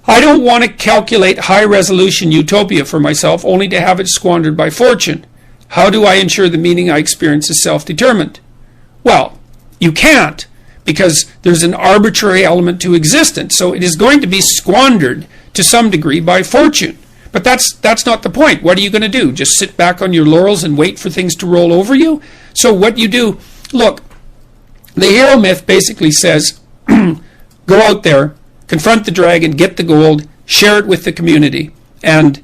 I don't want to calculate high-resolution utopia for myself only to have it squandered by fortune. How do I ensure the meaning I experience is self-determined? Well, you can't, because there's an arbitrary element to existence. So it is going to be squandered to some degree by fortune. But that's not the point. What are you going to do? Just sit back on your laurels and wait for things to roll over you? So what you do, look, the hero myth basically says, go out there, confront the dragon, get the gold, share it with the community, and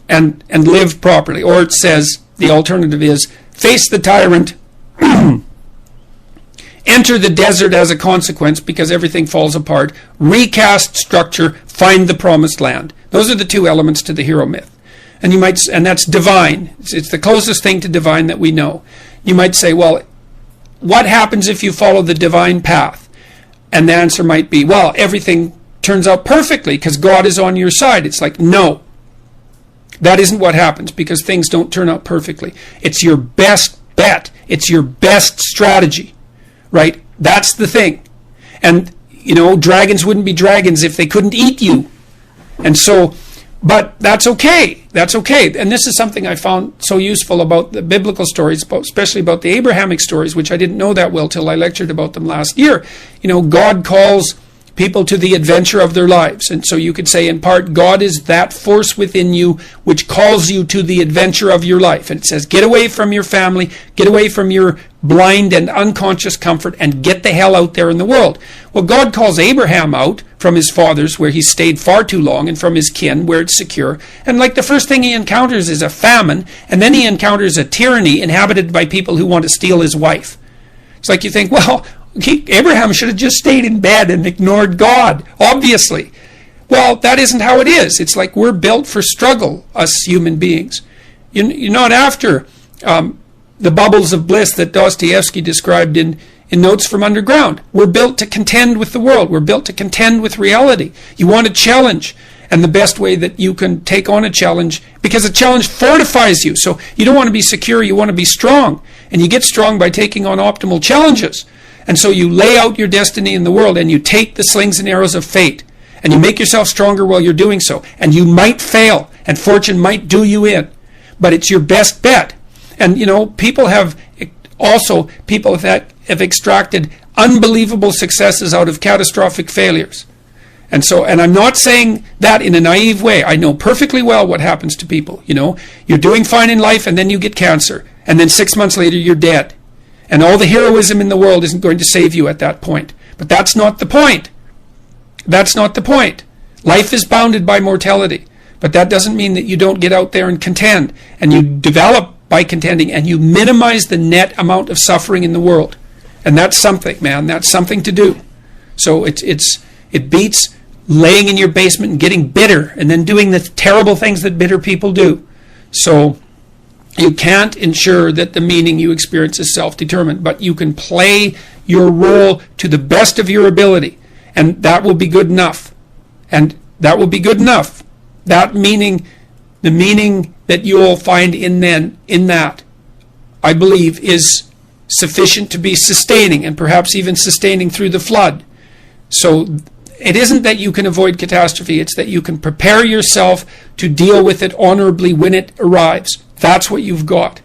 live properly. Or it says, the alternative is, face the tyrant, enter the desert as a consequence because everything falls apart, recast structure, find the promised land. Those are the two elements to the hero myth. And that's divine. It's the closest thing to divine that we know. You might say, well, what happens if you follow the divine path? And the answer might be, well, everything turns out perfectly because God is on your side. It's like, no. That isn't what happens, because things don't turn out perfectly. It's your best bet. It's your best strategy. Right? That's the thing. And, dragons wouldn't be dragons if they couldn't eat you. And so, but that's okay. That's okay. And this is something I found so useful about the biblical stories, especially about the Abrahamic stories, which I didn't know that well till I lectured about them last year. God calls people to the adventure of their lives. And so you could say, in part, God is that force within you which calls you to the adventure of your life. And it says, get away from your family, get away from your blind and unconscious comfort, and get the hell out there in the world. Well, God calls Abraham out from his fathers, where he stayed far too long, and from his kin, where it's secure. And like the first thing he encounters is a famine, and then he encounters a tyranny inhabited by people who want to steal his wife. It's like you think, well, Abraham should have just stayed in bed and ignored God, obviously. Well, that isn't how it is. It's like we're built for struggle, us human beings. You're not after the bubbles of bliss that Dostoevsky described in Notes from Underground. We're built to contend with the world. We're built to contend with reality. You want a challenge. And the best way that you can take on a challenge, because a challenge fortifies you. So you don't want to be secure, you want to be strong. And you get strong by taking on optimal challenges. And so you lay out your destiny in the world, and you take the slings and arrows of fate, and you make yourself stronger while you're doing so. And you might fail, and fortune might do you in, but it's your best bet. And people have extracted unbelievable successes out of catastrophic failures. And I'm not saying that in a naive way. I know perfectly well what happens to people. You're doing fine in life, and then you get cancer, and then 6 months later you're dead. And all the heroism in the world isn't going to save you at that point. But that's not the point. That's not the point. Life is bounded by mortality. But that doesn't mean that you don't get out there and contend. And you develop by contending, and you minimize the net amount of suffering in the world. And that's something, man. That's something to do. So it beats laying in your basement and getting bitter and then doing the terrible things that bitter people do. So you can't ensure that the meaning you experience is self-determined, but you can play your role to the best of your ability, and that will be good enough. And that will be good enough. That meaning, the meaning that you'll find in that, I believe, is sufficient to be sustaining, and perhaps even sustaining through the flood. So it isn't that you can avoid catastrophe, it's that you can prepare yourself to deal with it honorably when it arrives. That's what you've got.